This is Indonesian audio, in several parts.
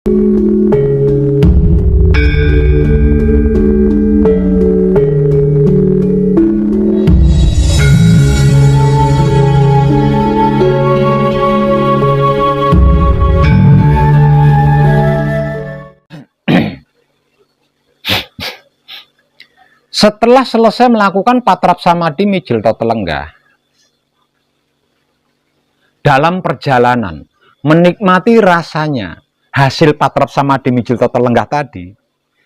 Setelah selesai melakukan patrap samadhi mijil totelenggah, dalam perjalanan menikmati rasanya hasil patrap samadhi mijil totelenggah tadi,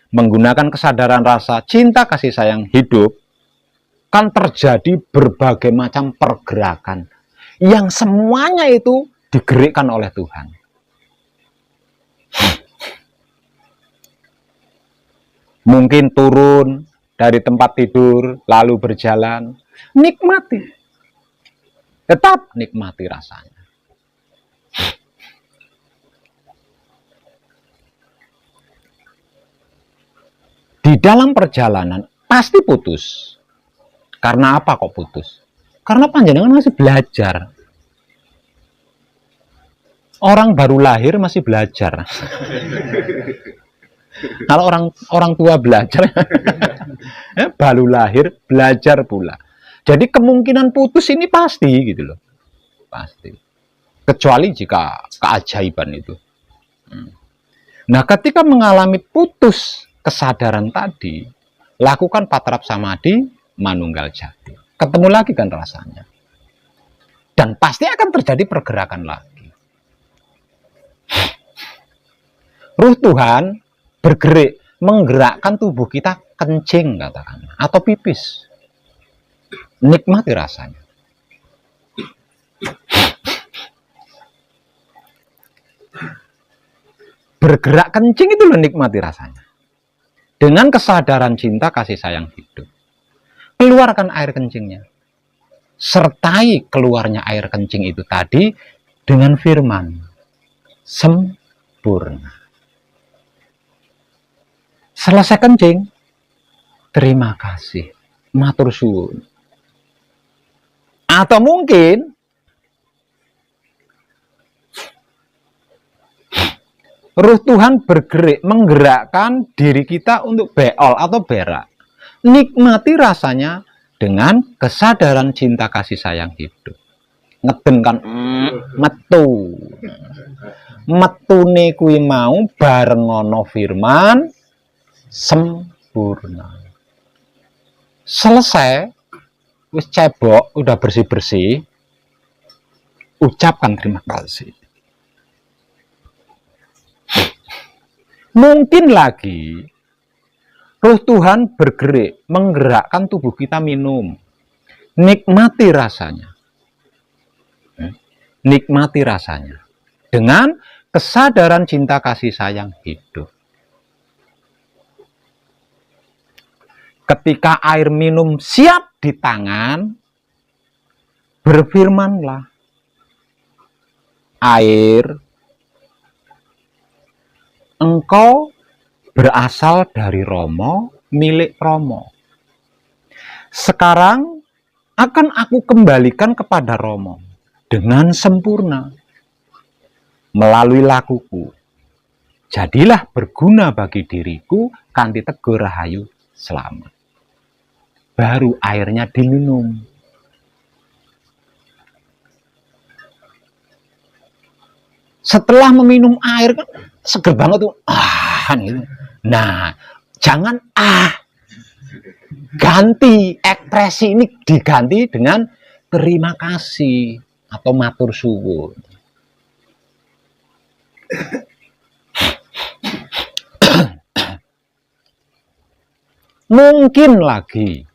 menggunakan kesadaran rasa cinta kasih sayang hidup, kan terjadi berbagai macam pergerakan yang semuanya itu digerakkan oleh Tuhan. Mungkin turun dari tempat tidur, lalu berjalan, nikmati. Tetap nikmati rasanya. Di dalam perjalanan, pasti putus. Karena apa kok putus? Karena panjenengan masih belajar. Orang baru lahir masih belajar. Kalau orang tua belajar, baru lahir belajar pula. Jadi kemungkinan putus ini pasti gitu loh, pasti. Kecuali jika keajaiban itu. Nah, ketika mengalami putus kesadaran tadi, lakukan patrap samadhi manunggal jati. Ketemu lagi kan rasanya. Dan pasti akan terjadi pergerakan lagi. Ruh Tuhan bergerak, menggerakkan tubuh kita kencing katakan, atau pipis. Nikmati rasanya. Bergerak kencing itu loh, nikmati rasanya. Dengan kesadaran cinta kasih sayang hidup. Keluarkan air kencingnya. Sertai keluarnya air kencing itu tadi dengan firman sempurna. Selesai kencing, terima kasih, matur suwun. Atau mungkin Ruh Tuhan bergerak, menggerakkan diri kita untuk beol atau berak. Nikmati rasanya dengan kesadaran cinta kasih sayang hidup. Ngeden kan metu. Metune kuwi mau bareng ana firman sempurna. Selesai, wis cebok, udah bersih-bersih, ucapkan terima kasih. Mungkin lagi Ruh Tuhan bergerak, menggerakkan tubuh kita minum. Nikmati rasanya. Nikmati rasanya. Dengan kesadaran cinta kasih sayang hidup. Ketika air minum siap di tangan, berfirmanlah, air, engkau berasal dari Romo, milik Romo. Sekarang akan aku kembalikan kepada Romo dengan sempurna melalui lakuku. Jadilah berguna bagi diriku kanthi teguh rahayu selamat. Baru airnya diminum. Setelah meminum air kan seger banget tuh. Gitu. Nah, jangan ganti ekspresi ini, diganti dengan terima kasih atau matur suwun. Mungkin lagi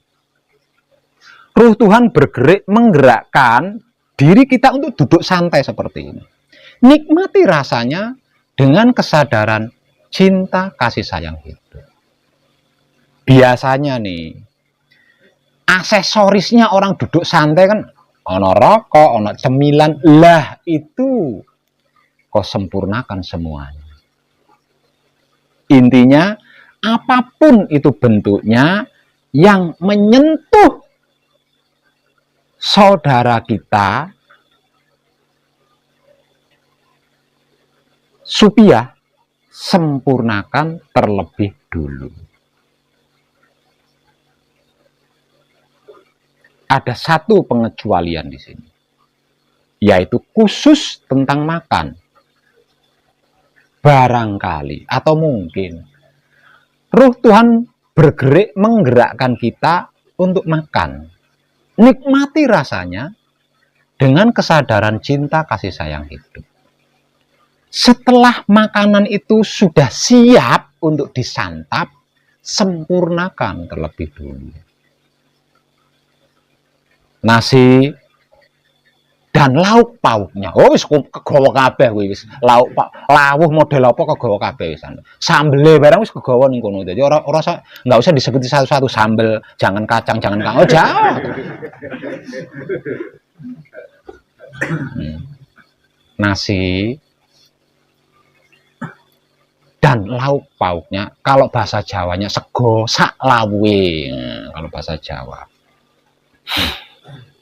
Ruh Tuhan bergerak, menggerakkan diri kita untuk duduk santai seperti ini. Nikmati rasanya dengan kesadaran cinta kasih sayang hidup. Biasanya nih, aksesorisnya orang duduk santai kan, ono rokok, ono cemilan, lah itu kau sempurnakan semuanya. Intinya, apapun itu bentuknya yang menyentuh saudara kita, supiah, sempurnakan terlebih dulu. Ada satu pengecualian di sini, yaitu khusus tentang makan. Barangkali atau mungkin Ruh Tuhan bergerak menggerakkan kita untuk makan. Nikmati rasanya dengan kesadaran cinta kasih sayang hidup. Setelah makanan itu sudah siap untuk disantap, sempurnakan terlebih dulu. Nasi dan lauk pauknya. Oh wis kegawa kabeh kuwi wis. Lauk lawuh model apa kegawa kabeh wis. Sambele barang wis kegawa ning kono. Dadi ora enggak usah disebuti satu-satu sambel, jangan kacang, jangan kang. Oh jauh. Nasi dan lauk pauknya, kalau bahasa Jawanya sego sak lawuhe. Kalau bahasa Jawa.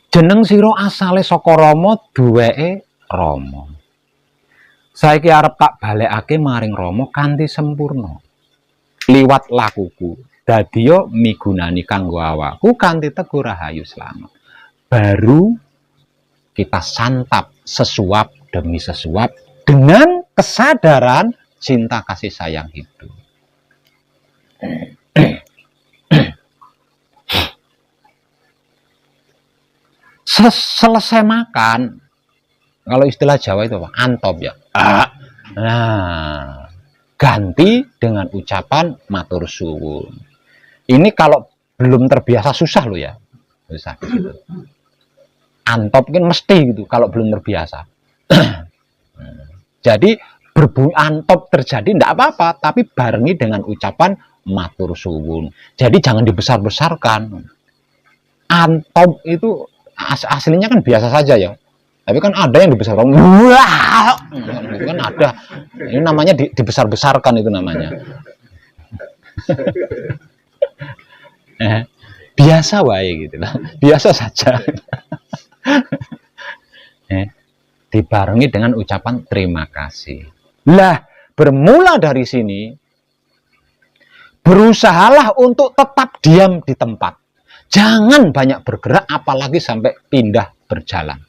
Jeneng sira asale saka Rama, duweke Rama. Saiki arep tak balekake maring Rama kanthi sempurna. Liwat lakuku, dadiya migunani kanggo awakku kanthi teguh rahayu slamet. Baru kita santap sesuap demi sesuap dengan kesadaran cinta kasih sayang hidup. Selesai makan, kalau istilah Jawa itu apa? Antop ya. Nah, ganti dengan ucapan matur suwun. Ini kalau belum terbiasa susah loh ya. Susah gitu. Antop kan mesti gitu kalau belum terbiasa. Jadi berbunyi antop terjadi tidak apa-apa, tapi barengi dengan ucapan matur suwun. Jadi jangan dibesar-besarkan. Antop itu aslinya kan biasa saja ya, tapi kan ada yang dibesarkan. Wah, itu kan ada. Ini namanya dibesar-besarkan itu namanya. Biasa wae gitu lah, biasa saja. Dibarengi dengan ucapan terima kasih. Lah, bermula dari sini, berusahalah untuk tetap diam di tempat. Jangan banyak bergerak, apalagi sampai pindah berjalan.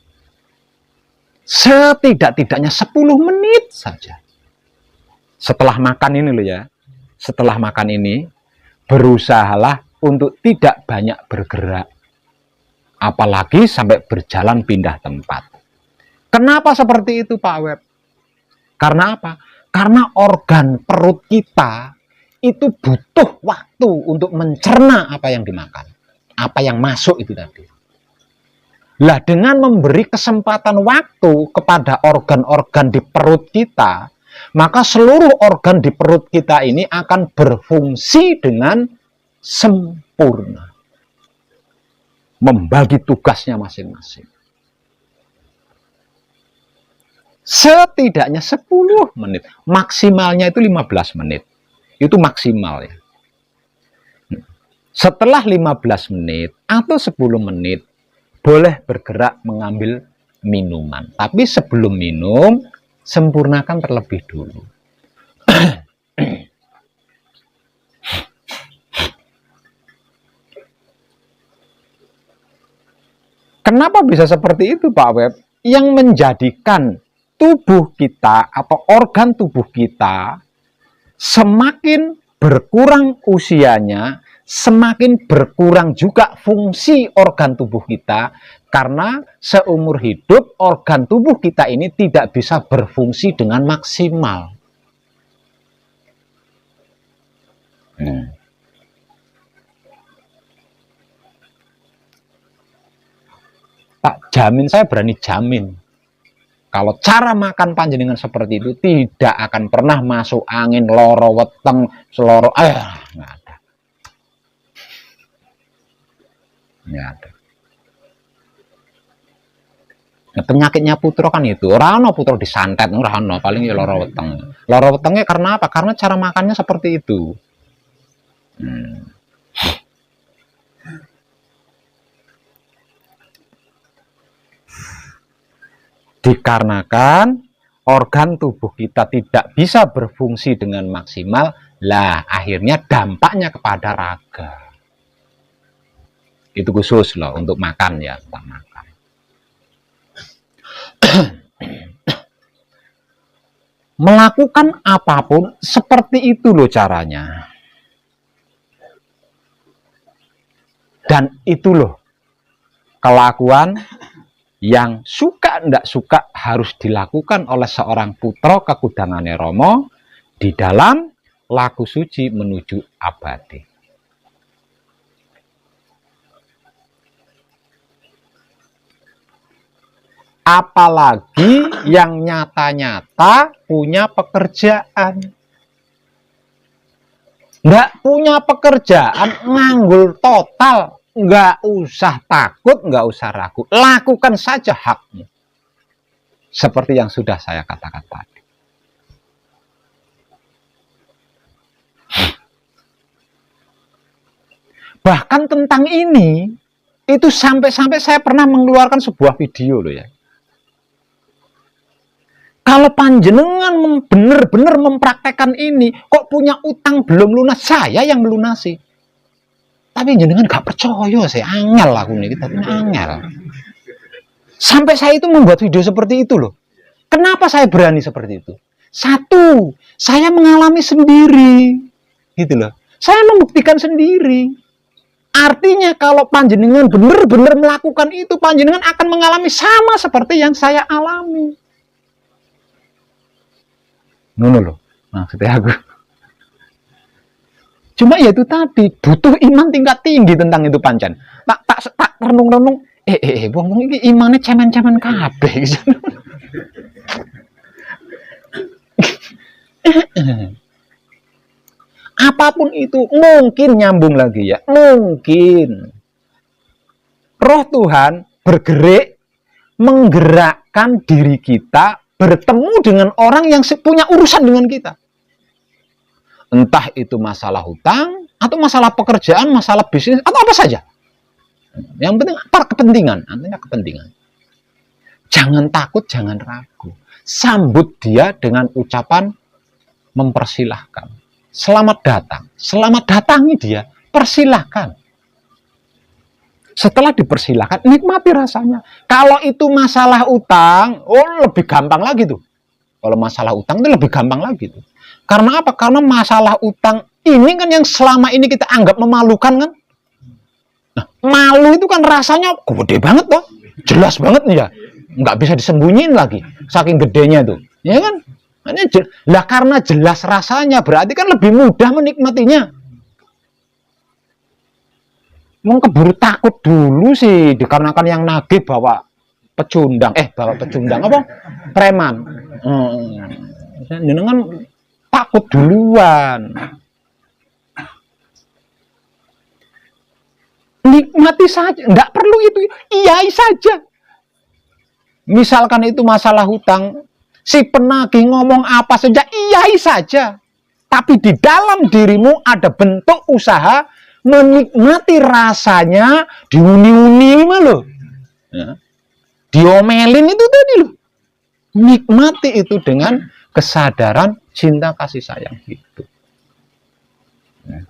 Setidak-tidaknya 10 menit saja. Setelah makan ini loh ya. Setelah makan ini, berusahalah untuk tidak banyak bergerak. Apalagi sampai berjalan pindah tempat. Kenapa seperti itu Pak Web? Karena apa? Karena organ perut kita itu butuh waktu untuk mencerna apa yang dimakan. Apa yang masuk itu tadi. Lah dengan memberi kesempatan waktu kepada organ-organ di perut kita, maka seluruh organ di perut kita ini akan berfungsi dengan sempurna. Membagi tugasnya masing-masing. Setidaknya 10 menit. Maksimalnya itu 15 menit. Itu maksimal ya. Setelah 15 menit atau 10 menit, boleh bergerak mengambil minuman. Tapi sebelum minum, sempurnakan terlebih dulu. Kenapa bisa seperti itu Pak Web? Yang menjadikan tubuh kita atau organ tubuh kita semakin berkurang usianya, semakin berkurang juga fungsi organ tubuh kita, karena seumur hidup organ tubuh kita ini tidak bisa berfungsi dengan maksimal. Pak jamin, saya berani jamin, kalau cara makan panjenengan seperti itu tidak akan pernah masuk angin, loro weteng, seloro, nggak ada. Nggak ada. Nah, penyakitnya Putra kan itu, rano Putra disantet, rano paling ya loro weteng. Loro wetengnya karena apa? Karena cara makannya seperti itu. Dikarenakan organ tubuh kita tidak bisa berfungsi dengan maksimal, lah akhirnya dampaknya kepada raga. Itu khusus loh untuk makan ya, tentang makan. Melakukan apapun seperti itu loh caranya. Dan itu loh kelakuan yang suka ndak suka harus dilakukan oleh seorang putra kekudangane Rama di dalam laku suci menuju abadi. Apalagi yang nyata-nyata punya pekerjaan. Nggak punya pekerjaan, nganggur total, nggak usah takut, nggak usah ragu, lakukan saja hakmu. Seperti yang sudah saya katakan tadi. Bahkan tentang ini, itu sampai-sampai saya pernah mengeluarkan sebuah video loh ya. Kalau panjenengan benar-benar mempraktekkan ini, kok punya utang belum lunas, saya yang melunasi. Tapi jenengan gak percaya, saya angel aku nih, tapi angel. Sampai saya itu membuat video seperti itu loh. Kenapa saya berani seperti itu? Satu, saya mengalami sendiri, gitu loh. Saya membuktikan sendiri. Artinya kalau panjenengan benar-benar melakukan itu, panjenengan akan mengalami sama seperti yang saya alami. Ngono loh, maksudnya aku. Cuma ya itu tadi, butuh iman tingkat tinggi tentang itu pancen. Tak renung-renung, wong iki imane cemen-cemen kabeh. Apapun itu mungkin nyambung lagi ya, mungkin Roh Tuhan bergerak menggerakkan diri kita bertemu dengan orang yang punya urusan dengan kita. Entah itu masalah hutang, atau masalah pekerjaan, masalah bisnis, atau apa saja. Yang penting apa kepentingan, artinya kepentingan. Jangan takut, jangan ragu. Sambut dia dengan ucapan mempersilahkan. Selamat datang. Selamat datangi dia, persilahkan. Setelah dipersilahkan, nikmati rasanya. Kalau itu masalah utang, lebih gampang lagi tuh. Kalau masalah utang itu lebih gampang lagi tuh. Karena apa? Karena masalah utang ini kan yang selama ini kita anggap memalukan kan. Nah, malu itu kan rasanya gede banget toh. Jelas banget nih ya. Nggak bisa disembunyiin lagi. Saking gedenya tuh. Ya kan? Lah karena jelas rasanya berarti kan lebih mudah menikmatinya. Mau keburu takut dulu sih dikarenakan yang nagih bawa pecundang apa preman jenengan takut duluan. Nikmati saja, enggak perlu itu, iyai saja. Misalkan itu masalah hutang, si penagih ngomong apa saja, iyai saja. Tapi di dalam dirimu ada bentuk usaha menikmati rasanya, diuni-uni loh. Ya. Diomelin itu tadi loh. Nikmati itu dengan kesadaran cinta kasih sayang itu. Ya.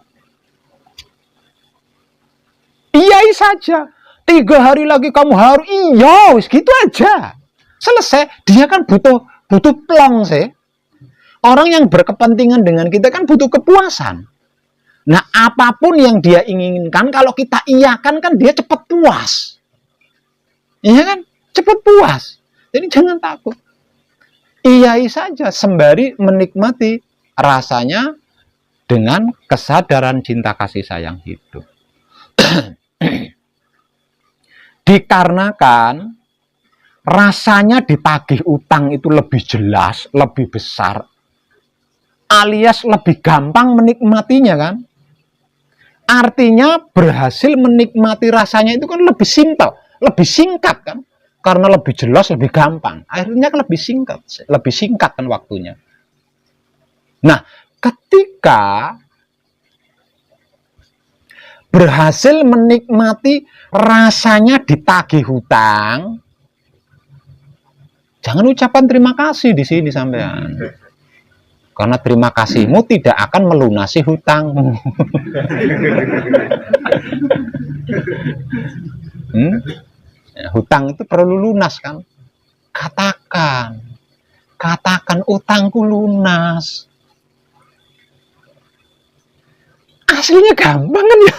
Iyai saja. 3 hari lagi kamu harus iya, gitu aja. Selesai. Dia kan butuh plong sih. Orang yang berkepentingan dengan kita kan butuh kepuasan. Nah, apapun yang dia inginkan, kalau kita iyakan kan dia cepat puas. Iya kan? Cepat puas. Jadi jangan takut. Iyai saja sembari menikmati rasanya dengan kesadaran cinta kasih sayang hidup. Dikarenakan rasanya ditagih utang itu lebih jelas, lebih besar, alias lebih gampang menikmatinya kan. Artinya berhasil menikmati rasanya itu kan lebih simpel, lebih singkat kan. Karena lebih jelas, lebih gampang. Akhirnya kan lebih singkat kan waktunya. Nah, ketika berhasil menikmati rasanya ditagih hutang, Jangan ucapan terima kasih di sini sampean. Karena terima kasihmu tidak akan melunasi hutangmu. Hutang itu perlu lunas kan? Katakan utangku lunas. Aslinya gampang kan ya.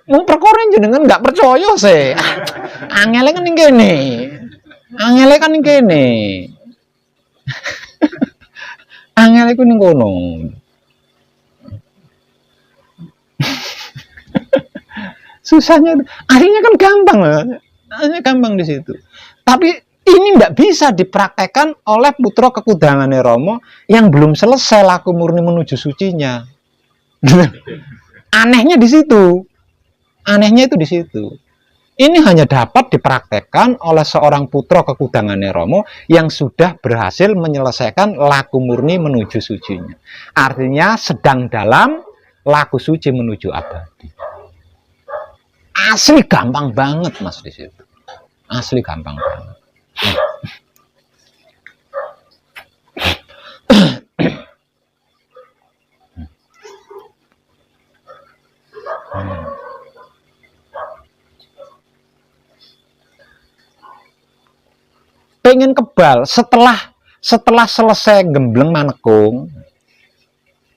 Mau perkara jenengan nggak percaya sih. Angele kan ning kene. Angele kan ning kene. Angele ku ning kono. Susahnya akhirnya kan gampang loh. Hanya gampang di situ. Tapi ini tidak bisa dipraktekkan oleh putra kekudangane Romo yang belum selesai laku murni menuju sucinya. Anehnya di situ. Anehnya itu di situ. Ini hanya dapat dipraktekkan oleh seorang putra kekudangane Romo yang sudah berhasil menyelesaikan laku murni menuju sucinya. Artinya sedang dalam laku suci menuju abadi. Asli gampang banget Mas di situ. Asli gampang banget. Pengen kebal setelah selesai gembleng manekung,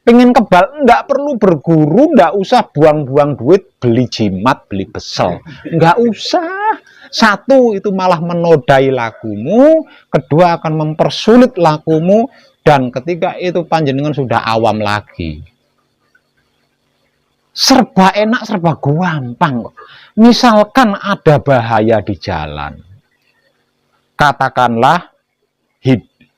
pengen kebal nggak perlu berguru, nggak usah buang-buang duit beli jimat, beli besel, nggak usah. Satu, itu malah menodai lakumu, kedua akan mempersulit lakumu, dan ketiga itu panjenengan sudah awam lagi. Serba enak, serba gampang. Misalkan ada bahaya di jalan, katakanlah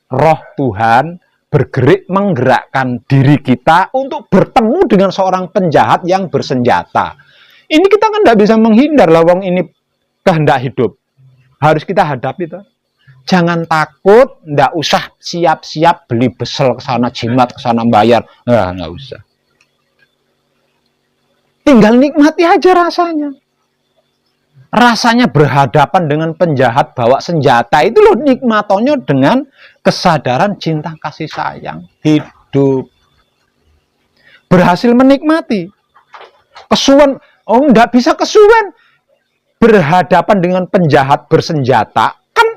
roh Tuhan bergerak menggerakkan diri kita untuk bertemu dengan seorang penjahat yang bersenjata. Ini kita kan tidak bisa menghindar, lawang ini kehendak hidup. Harus kita hadapi itu. Jangan takut, tidak usah siap-siap beli besel ke sana, jimat ke sana bayar. Nggak usah. Tinggal nikmati aja rasanya. Rasanya berhadapan dengan penjahat bawa senjata itu loh nikmatonnya dengan kesadaran cinta kasih sayang hidup. Berhasil menikmati. Kesuwen, nggak bisa kesuwen. Berhadapan dengan penjahat bersenjata kan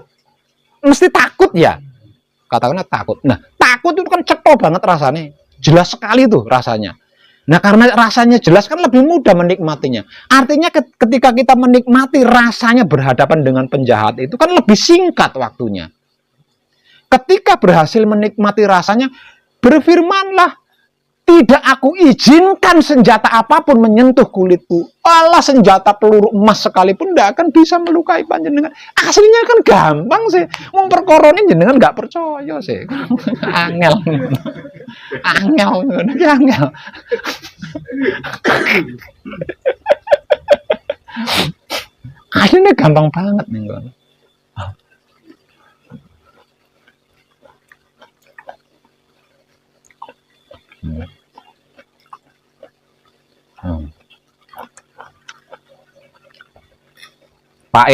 mesti takut ya, katakanlah takut. Nah takut itu kan cetho banget rasanya, jelas sekali tuh rasanya. Nah karena rasanya jelas kan lebih mudah menikmatinya. Artinya ketika kita menikmati rasanya berhadapan dengan penjahat itu kan lebih singkat waktunya. Ketika berhasil menikmati rasanya, berfirmanlah, tidak aku izinkan senjata apapun menyentuh kulitku. Allah, senjata peluru emas sekalipun tidak akan bisa melukai panjenengan. Aslinya kan gampang sih. Mau perkoronin jenengan nggak percaya sih. Angel. Angel. Angel. Aslinya gampang banget nih. Pak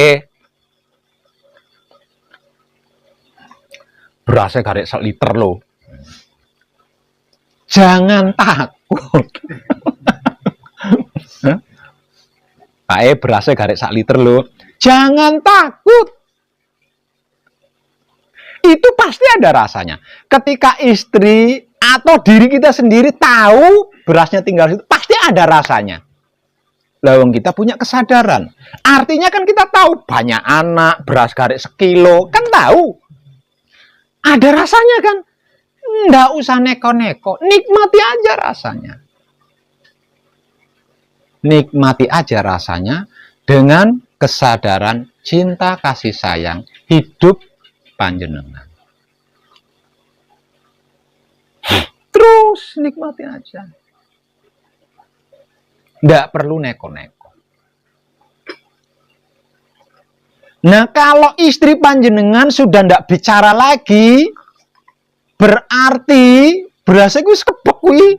berasnya garek 1 liter loh. Jangan takut. Pak berasnya garek 1 liter loh. Jangan takut. Itu pasti ada rasanya. Ketika istri atau diri kita sendiri tahu berasnya tinggal situ, pasti ada rasanya. Lawang kita punya kesadaran. Artinya kan kita tahu banyak anak, beras garek 1 kilo, kan tahu. Ada rasanya kan. Nggak usah neko-neko, nikmati aja rasanya. Nikmati aja rasanya dengan kesadaran cinta kasih sayang hidup panjenengan. Terus nikmati aja. Nggak perlu neko-neko. Nah, kalau istri panjenengan sudah nggak bicara lagi, berarti berasnya gue sekepek kuwi.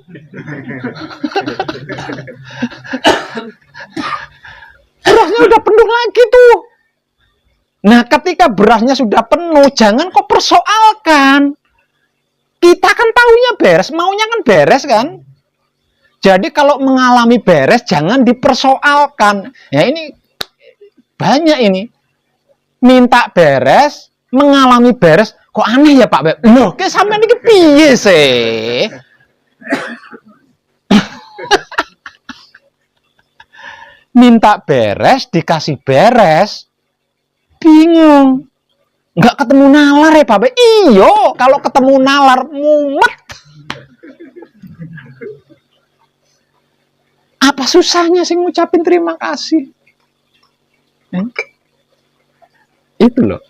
Berasnya udah penuh lagi tuh. Nah, ketika berasnya sudah penuh, jangan kok persoalkan. Kita kan taunya beres, maunya kan beres kan? Jadi kalau mengalami beres, jangan dipersoalkan. Ya ini banyak ini. Minta beres, mengalami beres. Kok aneh ya Pak Beb? Loh, kayak sampean iki piye sih? Minta beres, dikasih beres. Bingung. Nggak ketemu nalar ya Pak Beb? Iyo, kalau ketemu nalar, mumet. Apa susahnya sih ngucapin terima kasih? Itu loh.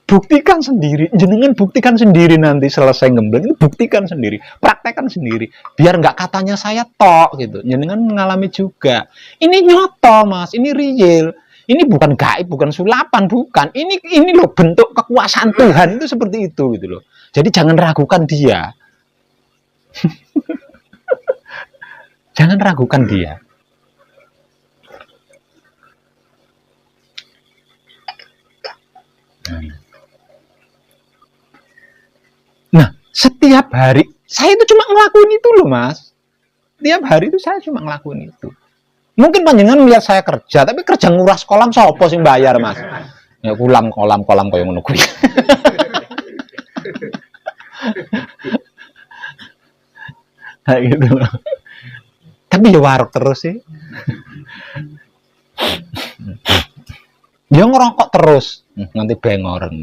Buktikan sendiri, jenengan buktikan sendiri nanti selesai ngembleng itu buktikan sendiri, praktekkan sendiri, biar nggak katanya saya tok gitu, jenengan mengalami juga. Ini nyoto mas, ini real, ini bukan gaib, bukan sulapan, bukan. Ini loh bentuk kekuasaan Tuhan itu seperti itu gitu loh. Jadi jangan ragukan dia, jangan ragukan dia. Nah, setiap hari saya itu cuma ngelakuin itu loh mas. Setiap hari itu saya cuma ngelakuin itu. Mungkin panjenengan melihat saya kerja, tapi kerja nguras kolam sopo sing bayar mas? Ya kolam koyo ngono kuwi. Nah, gitu loh. Tapi ya warok terus sih. Ya ngerokok terus, nanti bengoren.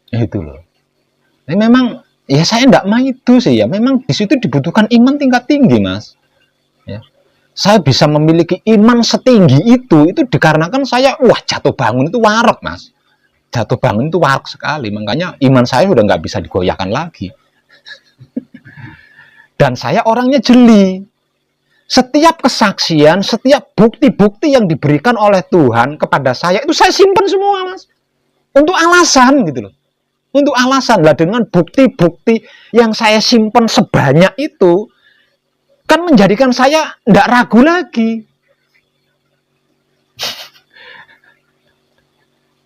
Itu loh. Tapi memang ya saya enggak mau itu sih ya. Memang di situ dibutuhkan iman tingkat tinggi, Mas. Ya. Saya bisa memiliki iman setinggi itu dikarenakan saya jatuh bangun itu warok, Mas. Jatuh bangun itu warok sekali. Makanya iman saya udah nggak bisa digoyahkan lagi. Dan saya orangnya jeli. Setiap kesaksian, setiap bukti-bukti yang diberikan oleh Tuhan kepada saya itu saya simpan semua, Mas. Untuk alasan gitu loh. Untuk alasan lah, dengan bukti-bukti yang saya simpan sebanyak itu kan menjadikan saya tidak ragu lagi.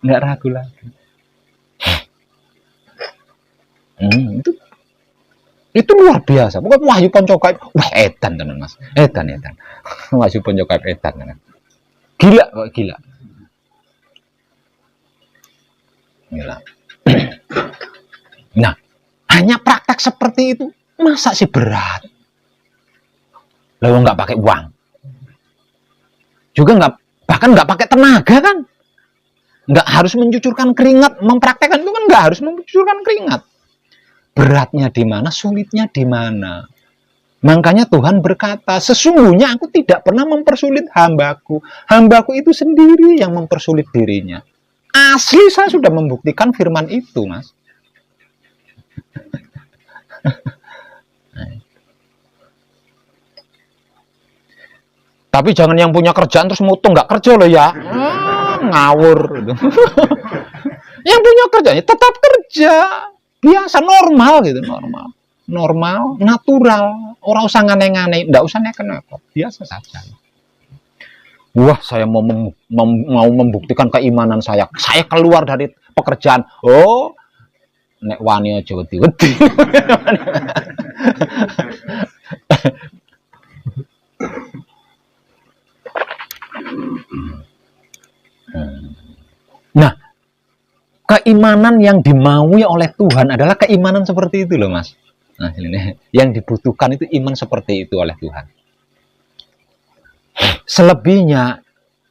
Nggak ragu lagi. Itu luar biasa. Bukan wahyu ponco gaib. Wah, edan tenan Mas. Edan. Wahyu ponco gaib edan tenan. Gila kok, gila. Gila. Nah, hanya praktek seperti itu masa sih berat? Lalu nggak pakai uang, juga nggak, bahkan nggak pakai tenaga kan? Nggak harus mencucurkan keringat, mempraktekkan itu kan nggak harus mencucurkan keringat. Beratnya di mana, sulitnya di mana? Makanya Tuhan berkata, sesungguhnya aku tidak pernah mempersulit hambaku. Hambaku itu sendiri yang mempersulit dirinya. Asli saya sudah membuktikan firman itu, Mas. Tapi jangan yang punya kerjaan terus mutung nggak kerja loh ya. Ngawur. Yang punya kerjanya tetap kerja. Biasa, normal gitu, normal, natural. Orang usah aneh-aneh, nggak usah neken-neken. Biasa saja. Wah, saya mau membuktikan keimanan saya. Saya keluar dari pekerjaan. Oh, nek wani aja wedi-wedi. Nah, keimanan yang dimaui oleh Tuhan adalah keimanan seperti itu loh, Mas. Nah, ini yang dibutuhkan itu iman seperti itu oleh Tuhan. Selebihnya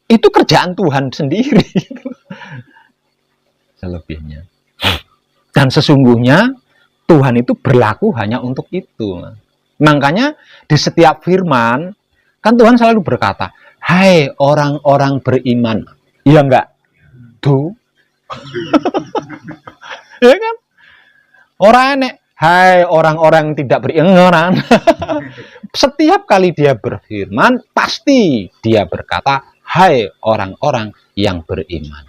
itu kerjaan Tuhan sendiri. Selebihnya. Dan sesungguhnya Tuhan itu berlaku hanya untuk itu. Makanya di setiap firman kan Tuhan selalu berkata, "Hai orang-orang beriman." Iya enggak? Tuh. Ya kan? Orang enek, hai orang-orang tidak beriman. Setiap kali dia berfirman, pasti dia berkata, hai orang-orang yang beriman.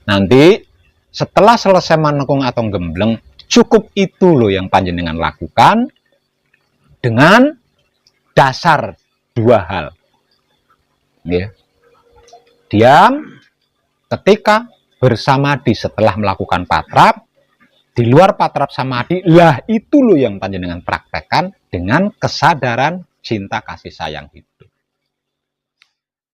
Nanti setelah selesai manekung atau gembleng, cukup itu loh yang panjenengan lakukan dengan dasar dua hal. Ya. Diam ketika bersamadi setelah melakukan patrap, di luar patrap samadi, lah itu loh yang panjenengan praktekkan dengan kesadaran cinta kasih sayang itu.